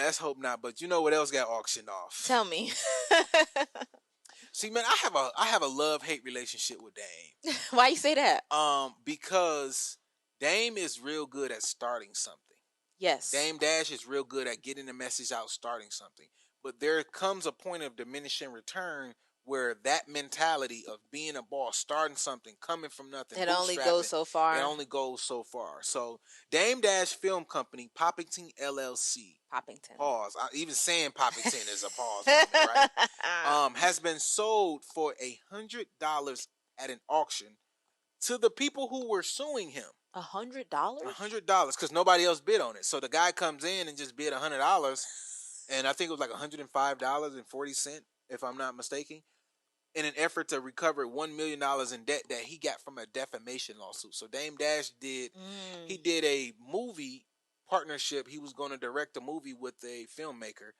Let's hope not. But you know what else got auctioned off? Tell me. See, man, I have a love-hate relationship with Dame. Why you say that? Because Dame is real good at starting something. Yes. Dame Dash is real good at getting the message out, starting something. But there comes a point of diminishing return where that mentality of being a boss, starting something, coming from nothing, it only goes so far. It only goes so far. So Dame Dash Film Company, Poppington LLC. Poppington. Pause. Even saying Poppington is a pause, right? Has been sold for $100 at an auction to the people who were suing him. $100? $100 because nobody else bid on it. So the guy comes in and just bid $100, and I think it was like $105.40, if I'm not mistaken, in an effort to recover $1 million in debt that he got from a defamation lawsuit. So Dame Dash did a movie partnership. He was going to direct a movie with a filmmaker,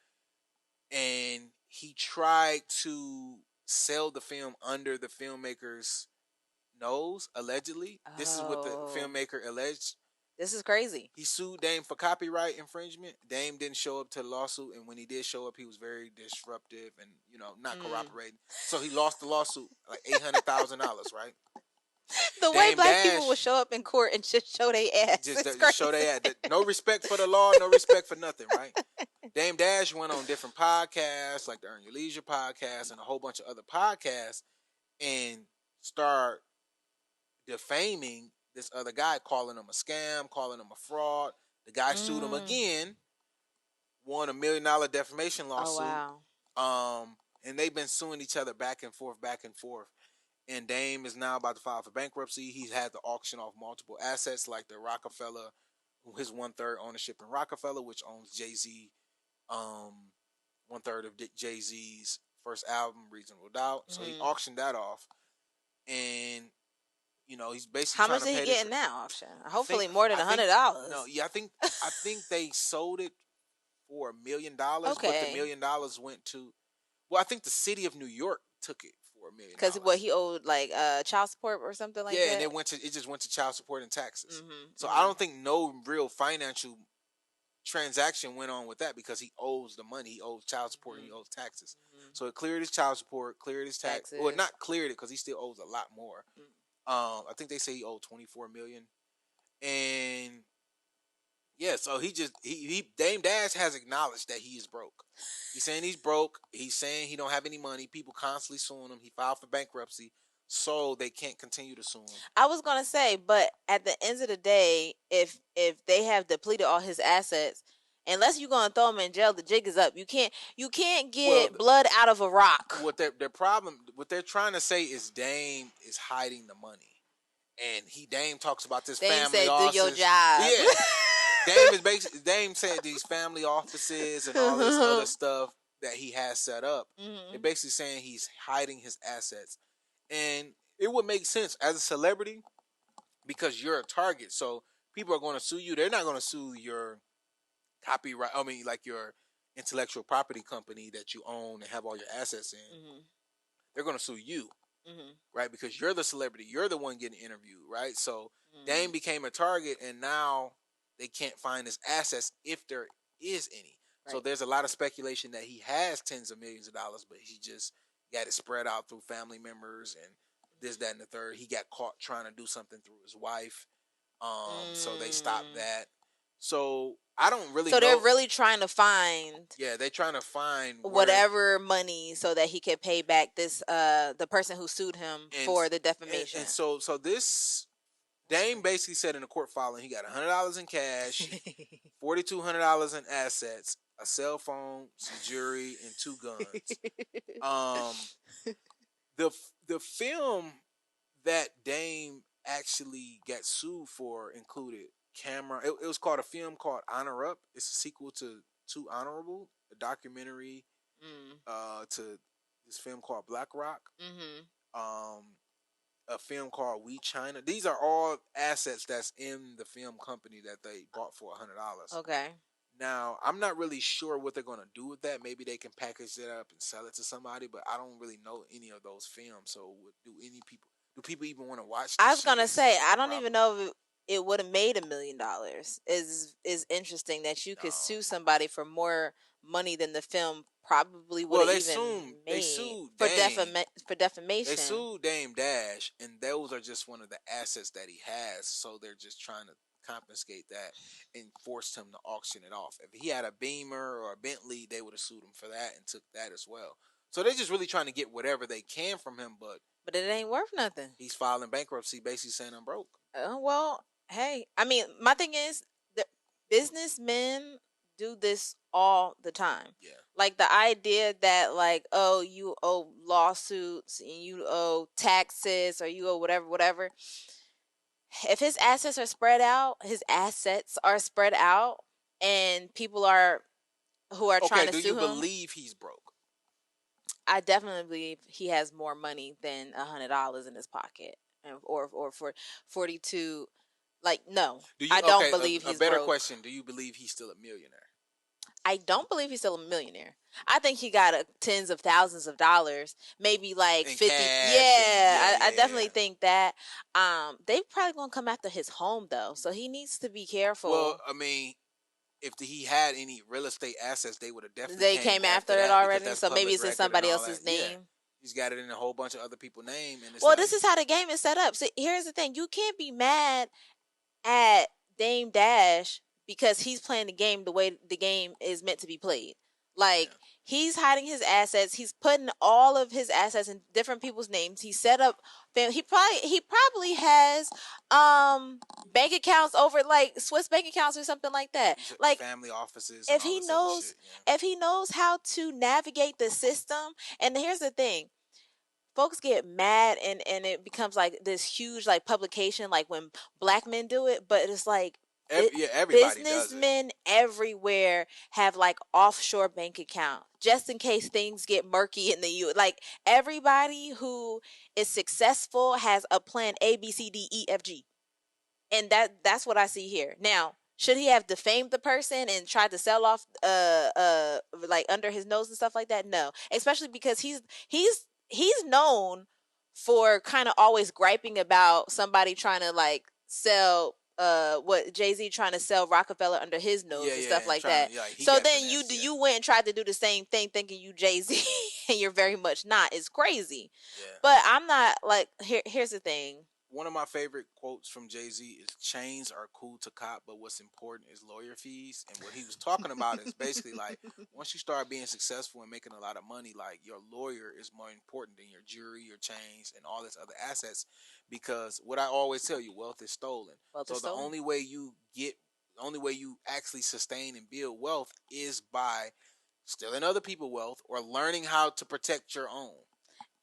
and he tried to sell the film under the filmmaker's nose, allegedly. This is what the filmmaker alleged. This is crazy. He sued Dame for copyright infringement. Dame didn't show up to the lawsuit, and when he did show up, he was very disruptive and, not cooperating. So he lost the lawsuit, like $800,000, right? The way Dame black people will show up in court and just show their ass. Just show their ass. No respect for the law, no respect for nothing, right? Dame Dash went on different podcasts, like the Earn Your Leisure podcast and a whole bunch of other podcasts, and start defaming this other guy, calling him a scam, calling him a fraud. The guy sued him again, won $1 million defamation lawsuit. Oh, wow. And they've been suing each other back and forth. And Dame is now about to file for bankruptcy. He's had to auction off multiple assets, like the Roc-A-Fella, his 1/3 ownership in Roc-A-Fella, which owns Jay-Z, 1/3 of Jay-Z's first album, Reasonable Doubt. So he auctioned that off, and he's basically how much is he getting now? Auction? Hopefully more than $100. No, yeah, I think they sold it for $1 million. Okay. But the $1 million went to, I think the city of New York took it for $1 million. Because he owed like child support or something like that. Yeah, and it just went to child support and taxes. So I don't think no real financial transaction went on with that, because he owes the money. He owes child support and he owes taxes. So it cleared his child support, cleared his taxes. Well, not cleared it, because he still owes a lot more. I think they say he owed $24 million, and yeah, so he Dame Dash has acknowledged that he is broke. He's saying he's broke. He's saying he don't have any money. People constantly suing him. He filed for bankruptcy, so they can't continue to sue him. I was gonna say, but at the end of the day, if they have depleted all his assets, unless you're gonna throw him in jail, the jig is up. You can't get blood out of a rock. What their problem, what they're trying to say is Dame is hiding the money, and Dame talks about this family office. Do your job. Yeah, Dame said these family offices and all this other stuff that he has set up. They're basically saying he's hiding his assets, and it would make sense as a celebrity, because you're a target. So people are going to sue you. They're not going to sue your copyright. I mean, like your intellectual property company that you own and have all your assets in. They're going to sue you, right? Because you're the celebrity. You're the one getting interviewed, right? So Dame became a target, and now they can't find his assets if there is any. Right. So there's a lot of speculation that he has tens of millions of dollars, but he just got it spread out through family members and this, that, and the third. He got caught trying to do something through his wife. So they stopped that. So I don't really know. So they're really trying to find. Yeah, they're trying to find whatever money so that he can pay back this the person who sued him for the defamation. And so this Dame basically said in a court filing he got $100 in cash, $4,200 in assets, a cell phone, some jewelry, and 2 guns. The film that Dame actually got sued for included camera. It was called a film called Honor Up. It's a sequel to Too Honorable, a documentary to this film called Black Rock. A film called We China. These are all assets that's in the film company that they bought for $100. Okay. Now, I'm not really sure what they're going to do with that. Maybe they can package it up and sell it to somebody, but I don't really know any of those films. So do people even want to watch this? I was going to say, I don't even know it would have made $1 million is interesting that you could sue somebody for more money than the film probably would have even made for defamation. They sued Dame Dash, and those are just one of the assets that he has. So they're just trying to confiscate that and forced him to auction it off. If he had a Beamer or a Bentley, they would have sued him for that and took that as well. So they're just really trying to get whatever they can from him, but it ain't worth nothing. He's filing bankruptcy, basically saying I'm broke. Well, hey, I mean, my thing is, the businessmen do this all the time. Yeah. Like the idea that, like, oh, you owe lawsuits and you owe taxes or you owe whatever. If his assets are spread out, and people are who are trying to sue him. Do you believe he's broke? I definitely believe he has more money than $100 in his pocket, or for 42. Like, no, I don't believe he's broke. A better question: do you believe he's still a millionaire? I don't believe he's still a millionaire. I think he got tens of thousands of dollars, maybe like 50. I definitely think that. They probably gonna come after his home though, so he needs to be careful. Well, I mean, if he had any real estate assets, they would have definitely. They came after it already, so maybe it's in somebody else's name. Yeah. He's got it in a whole bunch of other people's name. And well, this is how the game is set up. So here's the thing: you can't be mad at Dame Dash because he's playing the game the way the game is meant to be played. Like, he's hiding his assets. He's putting all of his assets in different people's names. He set up. He probably has bank accounts over, like, Swiss bank accounts or something like that. Like family offices. If he knows how to navigate the system. And here's the thing. Folks get mad and it becomes like this huge, like, publication, like when black men do it, but it's like businessmen everywhere have, like, offshore bank account just in case things get murky in the U. Like, everybody who is successful has a plan A, B, C, D, E, F, G, and that's what I see here. Now, should he have defamed the person and tried to sell off like under his nose and stuff like that? No, especially because he's known for kind of always griping about somebody trying to, like, sell what Jay-Z trying to sell Roc-A-Fella under his nose and stuff like that. So then you went and tried to do the same thing thinking you Jay-Z and you're very much not. It's crazy. Yeah. But I'm not, like, here's the thing. One of my favorite quotes from Jay-Z is, chains are cool to cop, but what's important is lawyer fees. And what he was talking about is basically, like, once you start being successful and making a lot of money, like, your lawyer is more important than your jewelry, your chains, and all this other assets. Because what I always tell you, wealth is stolen. The only way you actually sustain and build wealth is by stealing other people's wealth or learning how to protect your own.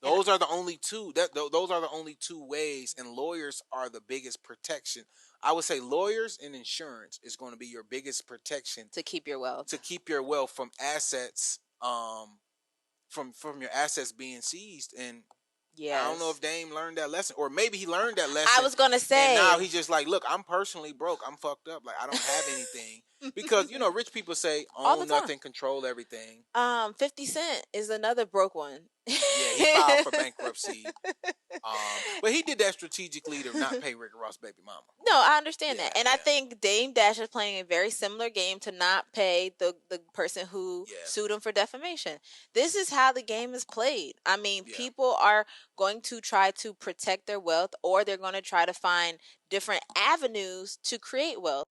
Those are the only two. Those are the only two ways, and lawyers are the biggest protection. I would say lawyers and insurance is going to be your biggest protection to keep your wealth. To keep your wealth from assets, from your assets being seized. And I don't know if Dame learned that lesson, or maybe he learned that lesson. I was gonna say, and now he's just like, look, I'm personally broke. I'm fucked up. Like, I don't have anything. Because, you know, rich people say own nothing, control everything. 50 Cent is another broke one. Yeah, he filed for bankruptcy. But he did that strategically to not pay Rick Ross' baby mama. No, I understand that. And I think Dame Dash is playing a very similar game to not pay the person who sued him for defamation. This is how the game is played. I mean, people are going to try to protect their wealth, or they're going to try to find different avenues to create wealth.